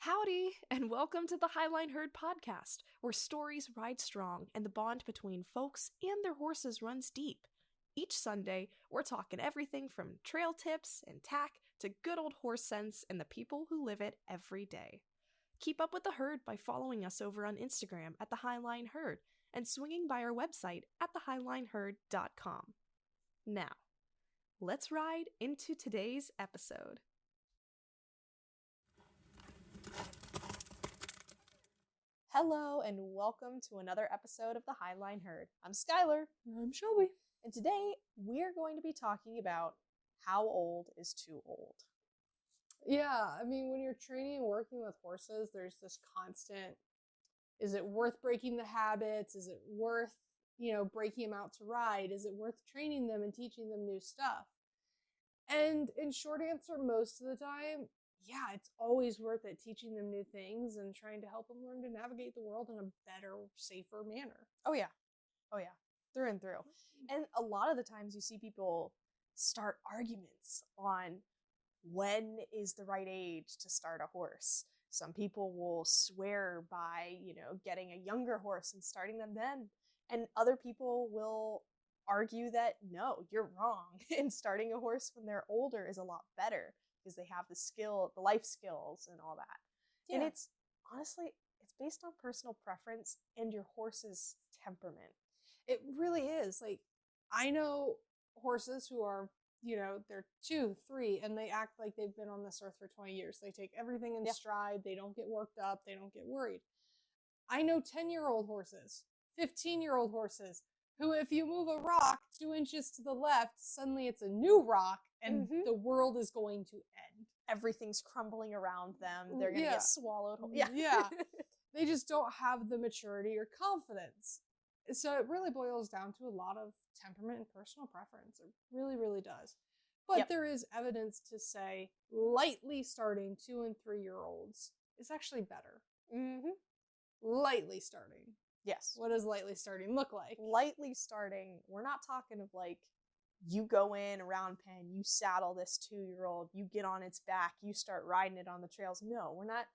Howdy, and welcome to the Highline Herd podcast, where stories ride strong and the bond between folks and their horses runs deep. Each Sunday, we're talking everything from trail tips and tack to good old horse sense and the people who live it every day. Keep up with the herd by following us over on Instagram at the Highline Herd and swinging by our website at thehighlineherd.com. Now, let's ride into today's episode. Hello, and welcome to another episode of the Highline Herd. I'm Skylar. I'm Shelby. And today, we're going to be talking about how old is too old. Yeah, I mean, when you're training and working with horses, there's this constant, is it worth breaking the habits? Is it worth, breaking them out to ride? Is it worth training them and teaching them new stuff? And in short answer, most of the time, yeah, it's always worth it teaching them new things and trying to help them learn to navigate the world in a better, safer manner. Oh yeah, through and through. And a lot of the times you see people start arguments on when is the right age to start a horse. Some people will swear by, getting a younger horse and starting them then. And other people will argue that, no, you're wrong. And starting a horse when they're older is a lot better because they have the skill, the life skills and all that. Yeah. And it's based on personal preference and your horse's temperament. It really is. Like, I know horses who are, they're 2, 3, and they act like they've been on this earth for 20 years. They take everything in stride. They don't get worked up. They don't get worried. I know 10-year-old horses, 15-year-old horses, who if you move a rock 2 inches to the left, suddenly it's a new rock and the world is going to end. Everything's crumbling around them. They're going to get swallowed whole. Yeah. They just don't have the maturity or confidence. So it really boils down to a lot of temperament and personal preference. It really, really does. But there is evidence to say lightly starting 2 and 3-year-olds is actually better. Mm-hmm. Lightly starting. Yes. What does lightly starting look like? Lightly starting, we're not talking of like, you go in around pen, you saddle this 2-year-old, you get on its back, you start riding it on the trails. No, we're not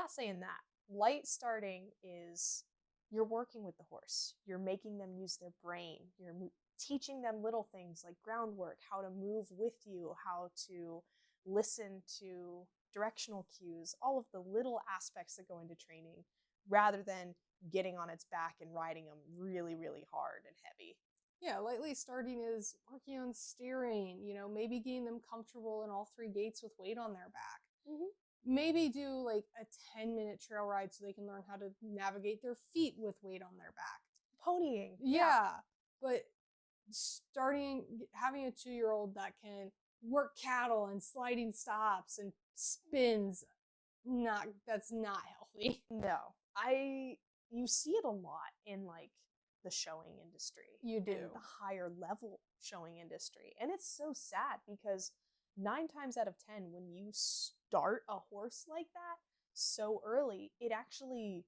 saying that. Light starting is you're working with the horse. You're making them use their brain. You're teaching them little things like groundwork, how to move with you, how to listen to directional cues, all of the little aspects that go into training, rather than getting on its back and riding them really, really hard and heavy. Yeah, lightly starting is working on steering, maybe getting them comfortable in all 3 gaits with weight on their back. Mm-hmm. Maybe do like a 10-minute trail ride so they can learn how to navigate their feet with weight on their back. Ponying. Yeah. But having a 2-year-old that can work cattle and sliding stops and spins, that's not healthy. No. You see it a lot in like the showing industry. You do. And the higher level showing industry. And it's so sad because 9 times out of 10, when you start a horse like that so early, it actually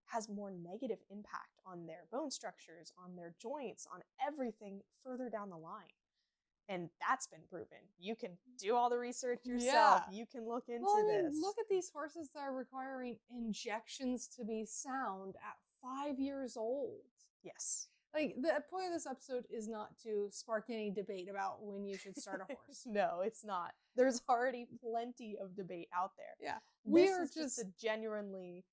has more negative impact on their bone structures, on their joints, on everything further down the line. And that's been proven. You can do all the research yourself. Yeah. You can look into this. Look at these horses that are requiring injections to be sound at 5 years old. Yes. Like, the point of this episode is not to spark any debate about when you should start a horse. No, it's not. There's already plenty of debate out there. Yeah. We're just to genuinely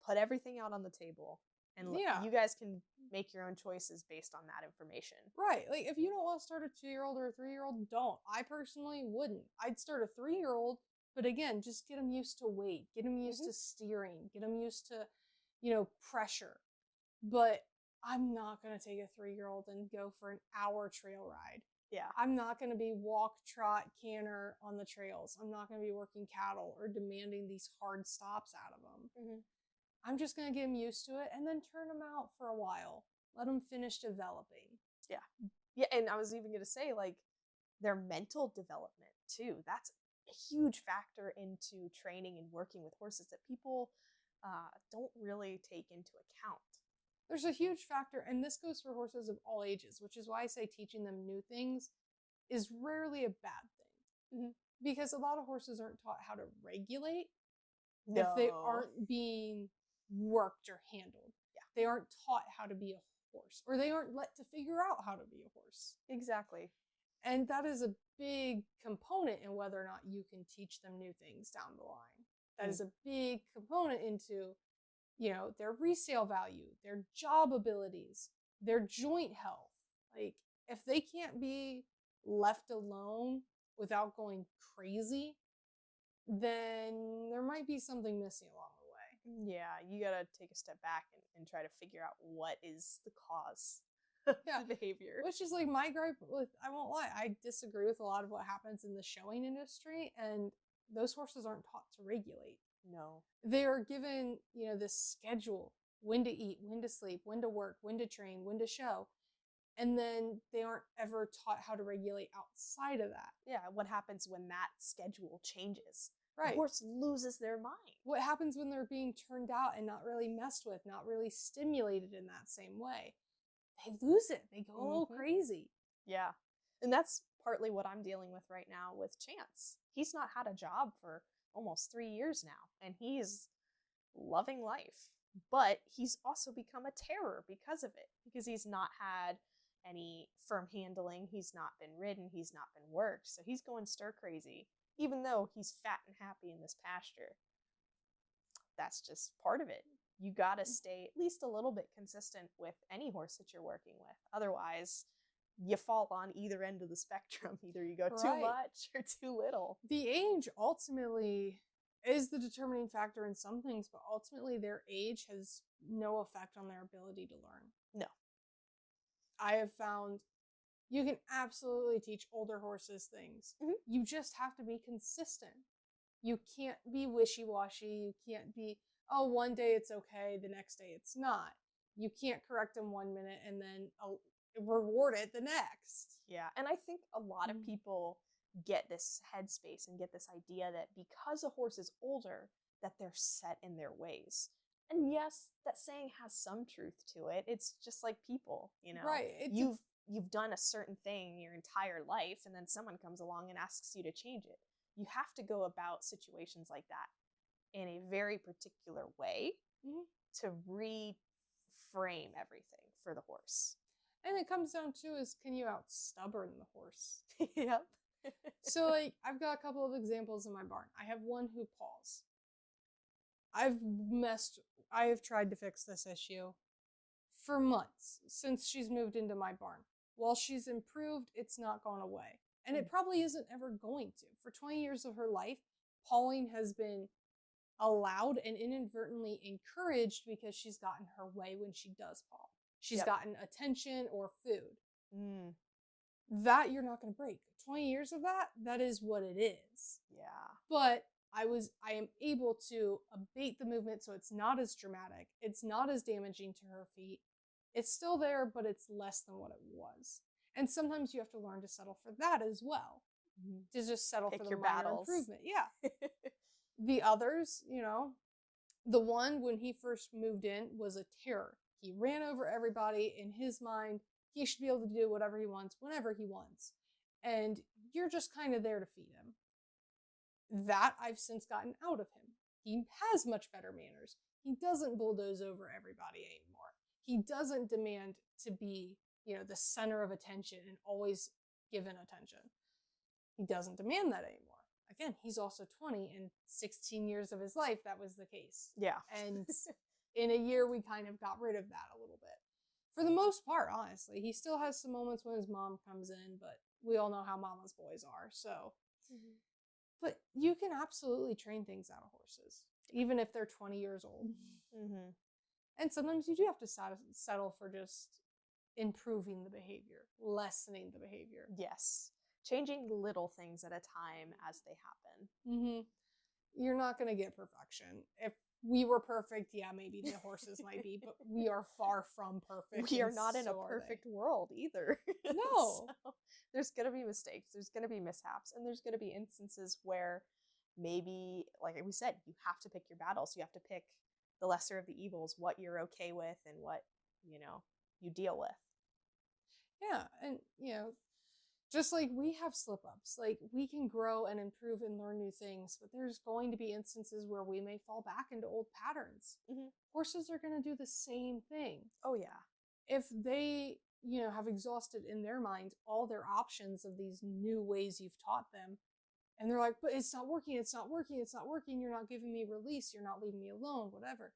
put everything out on the table. And you guys can make your own choices based on that information. Right. Like, if you don't want to start a 2-year-old or a 3-year-old, don't. I personally wouldn't. I'd start a 3-year-old, but again, just get them used to weight. Get them used to steering. Get them used to, pressure. But I'm not going to take a 3-year-old and go for an hour trail ride. Yeah. I'm not going to be walk, trot, canter on the trails. I'm not going to be working cattle or demanding these hard stops out of them. Mm-hmm. I'm just going to get them used to it and then turn them out for a while. Let them finish developing. Yeah. Yeah, and I was even going to say, like, their mental development, too. That's a huge factor into training and working with horses that people don't really take into account. There's a huge factor, and this goes for horses of all ages, which is why I say teaching them new things is rarely a bad thing. Mm-hmm. Because a lot of horses aren't taught how to regulate. if they No. aren't being worked or handled. Yeah. They aren't taught how to be a horse, or they aren't let to figure out how to be a horse. Exactly. And that is a big component in whether or not you can teach them new things down the line. That is a big component into, their resale value, their job abilities, their joint health. Like, if they can't be left alone without going crazy, then there might be something missing along the way. Yeah, you gotta take a step back and try to figure out what is the cause of the behavior. Which is like my gripe with, I won't lie, I disagree with a lot of what happens in the showing industry, and those horses aren't taught to regulate. No. They are given, this schedule, when to eat, when to sleep, when to work, when to train, when to show. And then they aren't ever taught how to regulate outside of that. Yeah, what happens when that schedule changes? Right. The horse loses their mind. What happens when they're being turned out and not really messed with, not really stimulated in that same way? They lose it. They go a little crazy. Yeah. And that's partly what I'm dealing with right now with Chance. He's not had a job for almost 3 years now, and he's loving life. But he's also become a terror because of it, because he's not had any firm handling, he's not been ridden, he's not been worked, so he's going stir crazy, even though he's fat and happy in this pasture. That's just part of it. You gotta stay at least a little bit consistent with any horse that you're working with. Otherwise, you fall on either end of the spectrum. Either you go too much or too little. The age ultimately is the determining factor in some things, but ultimately their age has no effect on their ability to learn. No. I have found you can absolutely teach older horses things. You just have to be consistent. You can't be wishy-washy. You can't be, oh, one day it's okay, the next day it's not. You can't correct them 1 minute and then reward it the next. Yeah, and I think a lot of people get this headspace and get this idea that because a horse is older, that they're set in their ways. And yes, that saying has some truth to it. It's just like people, Right. You've done a certain thing your entire life, and then someone comes along and asks you to change it. You have to go about situations like that in a very particular way to reframe everything for the horse. And it comes down to is, can you out-stubborn the horse? Yep. So, like, I've got a couple of examples in my barn. I have one who paws. I have tried to fix this issue for months since she's moved into my barn. While she's improved, it's not gone away. And it probably isn't ever going to. For 20 years of her life, pawing has been allowed and inadvertently encouraged because she's gotten her way when she does paw. She's gotten attention or food. That you're not going to break. 20 years of that is what it is. Yeah. But I am able to abate the movement so it's not as dramatic. It's not as damaging to her feet. It's still there, but it's less than what it was. And sometimes you have to learn to settle for that as well. To just settle for the minor improvement. Yeah. The others, the one when he first moved in was a terror. He ran over everybody. In his mind, he should be able to do whatever he wants, whenever he wants. And you're just kind of there to feed him. That I've since gotten out of him. He has much better manners. He doesn't bulldoze over everybody anymore. He doesn't demand to be, the center of attention and always given attention. He doesn't demand that anymore. Again, he's also 20, and 16 years of his life, that was the case. Yeah. And in a year, we kind of got rid of that a little bit. For the most part, honestly. He still has some moments when his mom comes in, but we all know how mama's boys are, so. But you can absolutely train things out of horses, even if they're 20 years old. And sometimes you do have to settle for just improving the behavior, lessening the behavior. Yes. Changing little things at a time as they happen. You're not going to get perfection. If we were perfect, yeah, maybe the horses might be, but we are far from perfect. We are not in a perfect world either. No. So, there's going to be mistakes. There's going to be mishaps. And there's going to be instances where maybe, like we said, you have to pick your battles. You have to pick the lesser of the evils, what you're okay with and what, you deal with. Yeah. And, Just like we have slip ups, like we can grow and improve and learn new things, but there's going to be instances where we may fall back into old patterns. Mm-hmm. Horses are going to do the same thing. Oh, yeah. If they, have exhausted in their mind all their options of these new ways you've taught them, and they're like, but it's not working, it's not working, it's not working, you're not giving me release, you're not leaving me alone, whatever.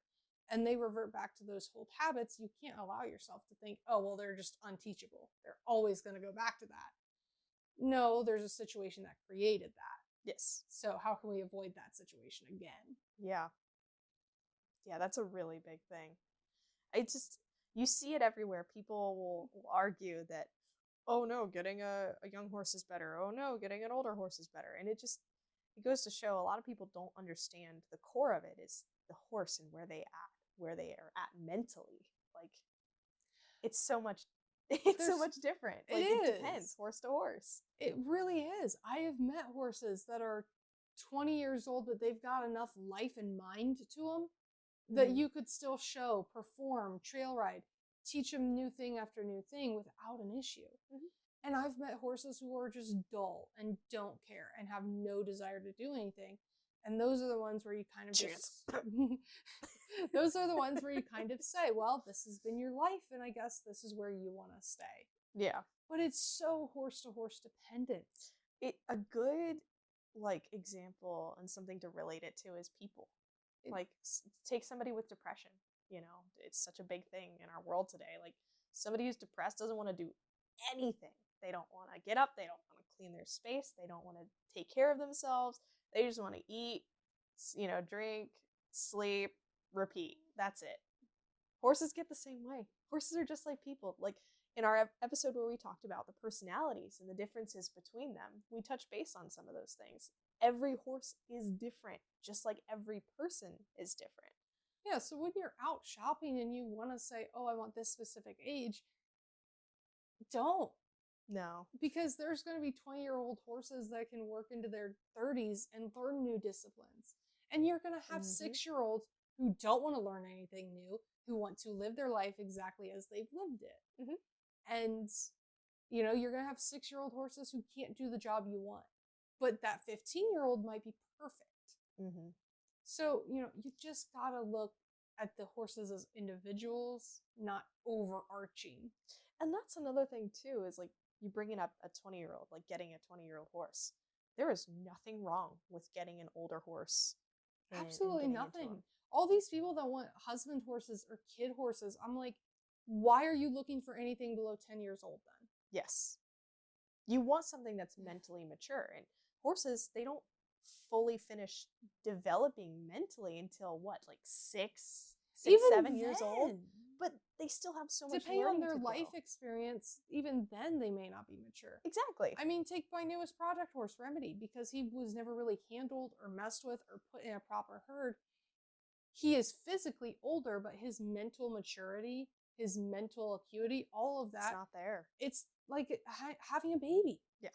And they revert back to those old habits, you can't allow yourself to think, oh, well, they're just unteachable. They're always going to go back to that. No, there's a situation that created that. Yes. So how can we avoid that situation again? Yeah. Yeah, that's a really big thing. You see it everywhere. People will argue that, oh no, getting a young horse is better. Oh no, getting an older horse is better. And it goes to show a lot of people don't understand the core of it is the horse and where they are at mentally. Like, it's so much different. Like, it depends horse to horse. It really is. I have met horses that are 20 years old, but they've got enough life and mind to them that you could still show, perform, trail ride, teach them new thing after new thing without an issue. Mm-hmm. And I've met horses who are just dull and don't care and have no desire to do anything. And those are the ones where you kind of those are the ones where you kind of say, well, this has been your life, and I guess this is where you want to stay. Yeah. But it's so horse to horse dependent. A good example and something to relate it to is people. Take somebody with depression. It's such a big thing in our world today. Like, somebody who's depressed doesn't want to do anything. They don't want to get up. They don't want to clean their space. They don't want to take care of themselves. They just want to eat, drink, sleep, repeat. That's it. Horses get the same way. Horses are just like people. Like, in our episode where we talked about the personalities and the differences between them, we touched base on some of those things. Every horse is different, just like every person is different. Yeah, so when you're out shopping and you want to say, oh, I want this specific age, don't. No. Because there's going to be 20-year-old horses that can work into their 30s and learn new disciplines. And you're going to have 6-year-olds who don't want to learn anything new, who want to live their life exactly as they've lived it. Mm-hmm. And, you're going to have 6-year-old horses who can't do the job you want. But that 15-year-old might be perfect. Mm-hmm. So, you just got to look at the horses as individuals, not overarching. And that's another thing, too, is you bringing up a 20-year-old, getting a 20-year-old horse. There is nothing wrong with getting an older horse. Absolutely nothing. All these people that want husband horses or kid horses, I'm like, why are you looking for anything below 10 years old then? Yes. You want something that's mentally mature. And horses, they don't fully finish developing mentally until what, 7 years old? But they still have so much depending learning on their to life go. experience, even then they may not be mature. Exactly. I mean, take my newest project horse, Remedy, because he was never really handled or messed with or put in a proper herd. He is physically older, but his mental maturity, his mental acuity, all of that, it's not there. It's like having a baby. Yeah.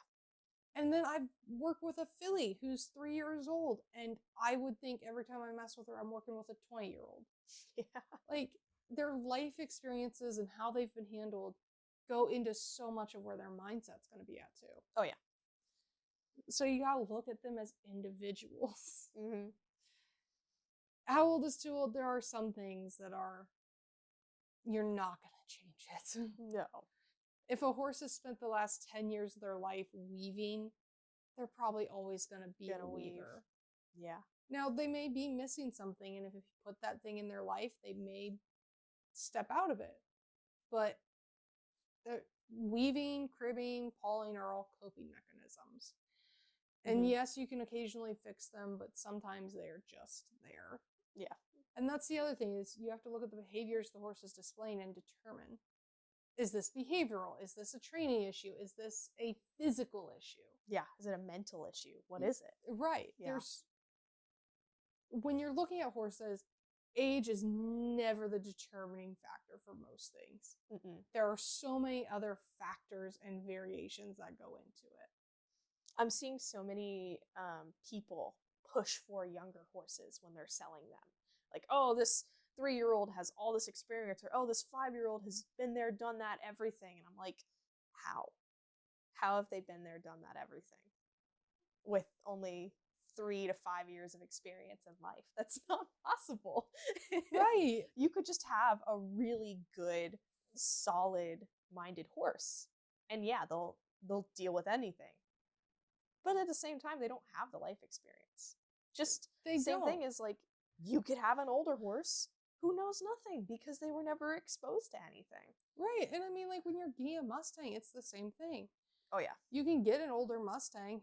And then I've worked with a filly who's 3 years old, and I would think every time I mess with her, I'm working with a 20-year-old. Yeah. Their life experiences and how they've been handled go into so much of where their mindset's going to be at, too. Oh, yeah. So you got to look at them as individuals. Mm-hmm. How old is too old? There are some things that you're not going to change it. No. If a horse has spent the last 10 years of their life weaving, they're probably always going to be a weaver. Yeah. Now, they may be missing something, and if you put that thing in their life, they may step out of it. But weaving, cribbing, pawing are all coping mechanisms. And yes, you can occasionally fix them, but sometimes they are just there. Yeah. And that's the other thing, is you have to look at the behaviors the horse is displaying and determine, is this behavioral? Is this a training issue? Is this a physical issue? Yeah. Is it a mental issue? What is it? Right. Yeah. When you're looking at horses, age is never the determining factor for most things. Mm-mm. There are so many other factors and variations that go into it. I'm seeing so many people push for younger horses when they're selling them. Like, oh, this 3-year-old has all this experience, or oh, this 5-year-old has been there, done that, everything. And I'm like, how? How have they been there, done that, everything? With only 3 to 5 years of experience in life. That's not possible. Right. You could just have a really good, solid-minded horse. And yeah, they'll deal with anything. But at the same time, they don't have the life experience. Just They same don't. thing as like you could have an older horse who knows nothing because they were never exposed to anything. Right. And I mean, like when you're getting a Mustang, it's the same thing. Oh yeah. You can get an older Mustang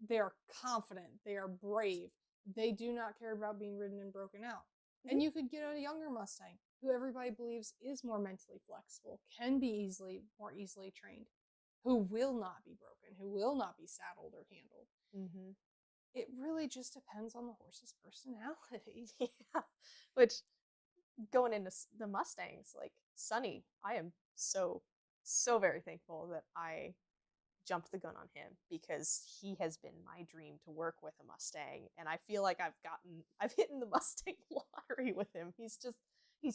they are confident, they are brave, they do not care about being ridden and broken out. Mhm. And you could get a younger Mustang who everybody believes is more mentally flexible, can be more easily trained, who will not be broken, who will not be saddled or handled. Mm-hmm. It really just depends on the horse's personality. Yeah. Which, going into the Mustangs, like Sonny, I am so very thankful that I jumped the gun on him because he has been my dream to work with a Mustang, and I feel like I've hit the Mustang lottery with him. He's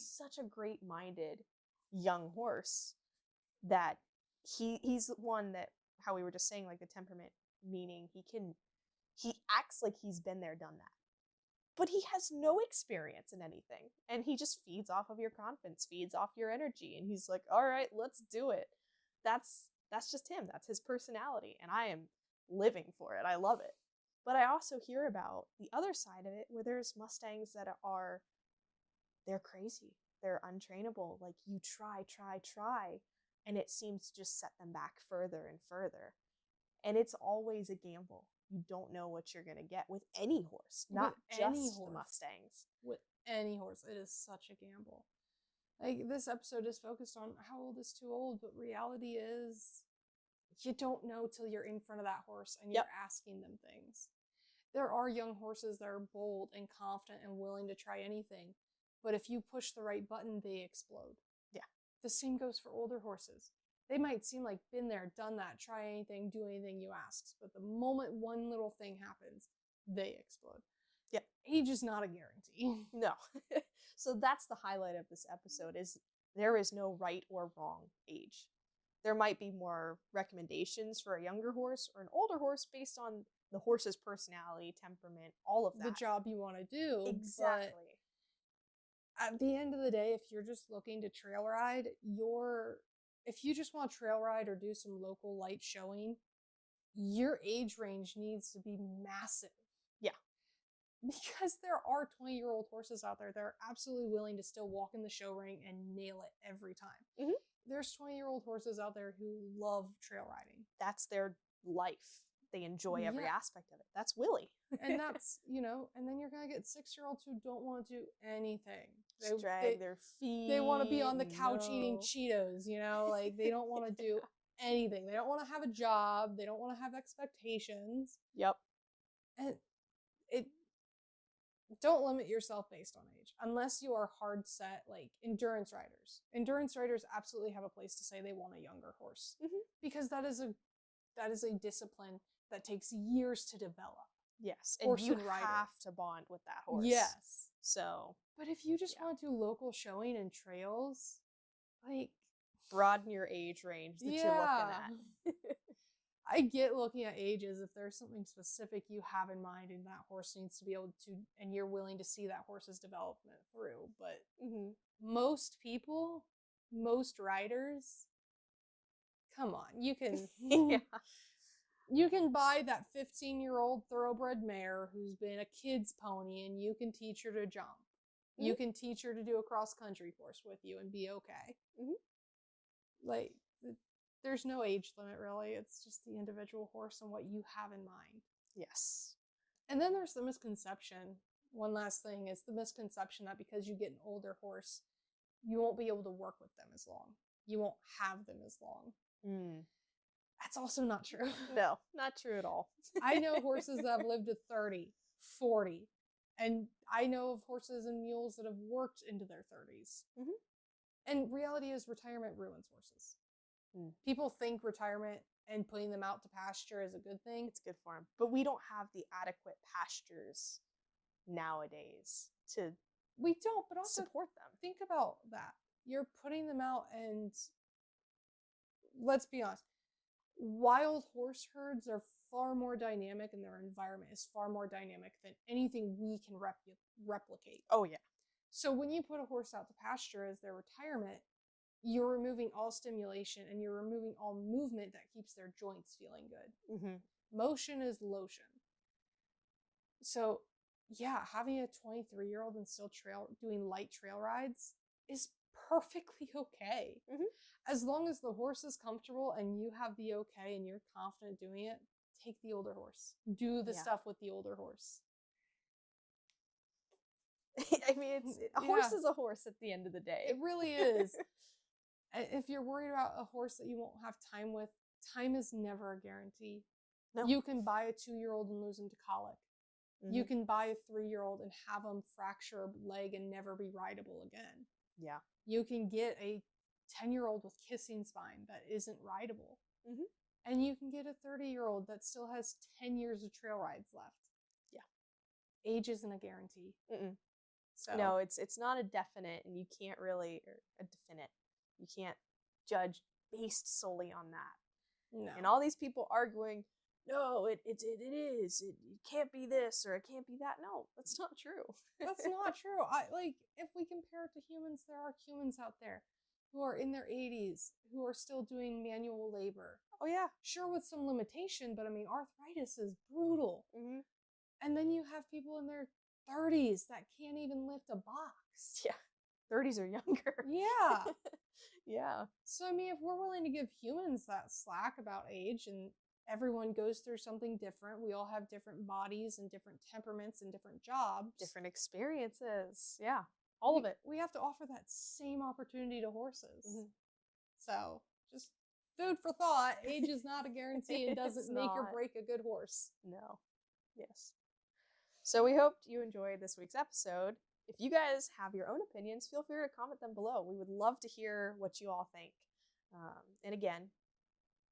such a great-minded young horse that he's one that, how we were just saying, like the temperament, meaning he acts like he's been there, done that. But he has no experience in anything. And he just feeds off of your confidence, feeds off your energy. And he's like, all right, let's do it. That's just him. That's his personality. And I am living for it. I love it. But I also hear about the other side of it where there's Mustangs that they're crazy. They're untrainable. Like you try. And it seems to just set them back further and further. And it's always a gamble. You don't know what you're going to get with any horse, not just the Mustangs. With any horse, it is such a gamble. Like, this episode is focused on how old is too old, but reality is you don't know till you're in front of that horse and you're asking them things. There are young horses that are bold and confident and willing to try anything, but if you push the right button, they explode. Yeah. The same goes for older horses. They might seem like been there, done that, try anything, do anything you ask. But the moment one little thing happens, they explode. Yeah. Age is not a guarantee. No. So that's the highlight of this episode, is there is no right or wrong age. There might be more recommendations for a younger horse or an older horse based on the horse's personality, temperament, all of that. The job you want to do. Exactly. But at the end of the day, if you're just looking to trail ride, if you just want to trail ride or do some local light showing, your age range needs to be massive. Yeah. Because there are 20-year-old horses out there that are absolutely willing to still walk in the show ring and nail it every time. Mm-hmm. There's 20-year-old horses out there who love trail riding. That's their life. They enjoy every aspect of it. That's Willie. And that's, and then you're going to get 6-year-olds who don't want to do anything. Just drag their feet. They want to be on the couch eating Cheetos, like they don't want to do anything. They don't want to have a job. They don't want to have expectations. Yep. And don't limit yourself based on age unless you are hard set, like endurance riders. Endurance riders absolutely have a place to say they want a younger horse, because that is a discipline that takes years to develop. Yes, and you have to bond with that horse. Yes. So, but if you just want to do local showing and trails, like, broaden your age range that you're looking at. I get looking at ages if there's something specific you have in mind and that horse needs to be able to, and you're willing to see that horse's development through. But most people, most riders, come on, you can you can buy that 15-year-old thoroughbred mare who's been a kid's pony, and you can teach her to jump. Mm-hmm. You can teach her to do a cross-country course with you and be okay. Mm-hmm. Like, there's no age limit, really. It's just the individual horse and what you have in mind. Yes. And then there's the misconception. One last thing is the misconception that because you get an older horse, you won't be able to work with them as long. You won't have them as long. That's also not true. No, not true at all. I know horses that have lived to 30, 40, and I know of horses and mules that have worked into their 30s. And reality is retirement ruins horses. People think retirement and putting them out to pasture is a good thing. It's good for them. But we don't have the adequate pastures nowadays to but also support them. Think about that. You're putting them out, and let's be honest, Wild horse herds are far more dynamic, and their environment is far more dynamic than anything we can replicate. Oh, yeah. So when you put a horse out to pasture as their retirement, you're removing all stimulation and you're removing all movement that keeps their joints feeling good. Mm-hmm. Motion is lotion. So, yeah, having a 23-year-old and still doing light trail rides is perfectly okay. Mm-hmm. As long as the horse is comfortable and you have the okay and you're confident doing it, take the older horse. Do the stuff with the older horse. I mean, a horse is a horse at the end of the day. It really is. If you're worried about a horse that you won't have time with, time is never a guarantee. No. You can buy a 2-year-old and lose him to colic. Mm-hmm. You can buy a 3-year-old and have him fracture a leg and never be rideable again. Yeah. You can get a 10-year-old with kissing spine that isn't rideable. Mm-hmm. And you can get a 30-year-old that still has 10 years of trail rides left. Yeah. Age isn't a guarantee. Mm-mm. So. No, it's not a definite, and you can't really, or a definite, you can't judge based solely on that. No. And all these people arguing, no, it is, it can't be this, or it can't be that. No, that's not true. That's not true. If we compare it to humans, there are humans out there who are in their 80s, who are still doing manual labor. Oh, yeah. Sure, with some limitation, but I mean, arthritis is brutal. Mm-hmm. And then you have people in their 30s that can't even lift a box. Yeah. 30s are younger. Yeah. Yeah. So, I mean, if we're willing to give humans that slack about age, and everyone goes through something different, we all have different bodies and different temperaments and different jobs. Different experiences. Yeah. All of it. We have to offer that same opportunity to horses. Mm-hmm. So, just food for thought. Age is not a guarantee and doesn't make or break a good horse. No. Yes. So we hoped you enjoyed this week's episode. If you guys have your own opinions, feel free to comment them below. We would love to hear what you all think. And again,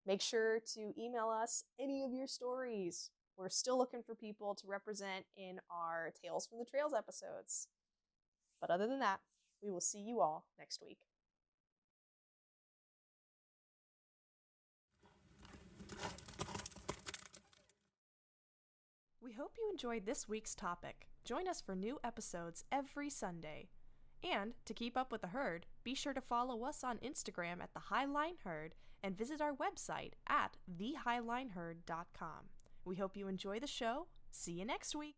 make sure to email us any of your stories. We're still looking for people to represent in our Tales from the Trails episodes. But other than that, we will see you all next week. We hope you enjoyed this week's topic. Join us for new episodes every Sunday. And to keep up with the herd, be sure to follow us on Instagram at The Highline Herd and visit our website at thehighlineherd.com. We hope you enjoy the show. See you next week.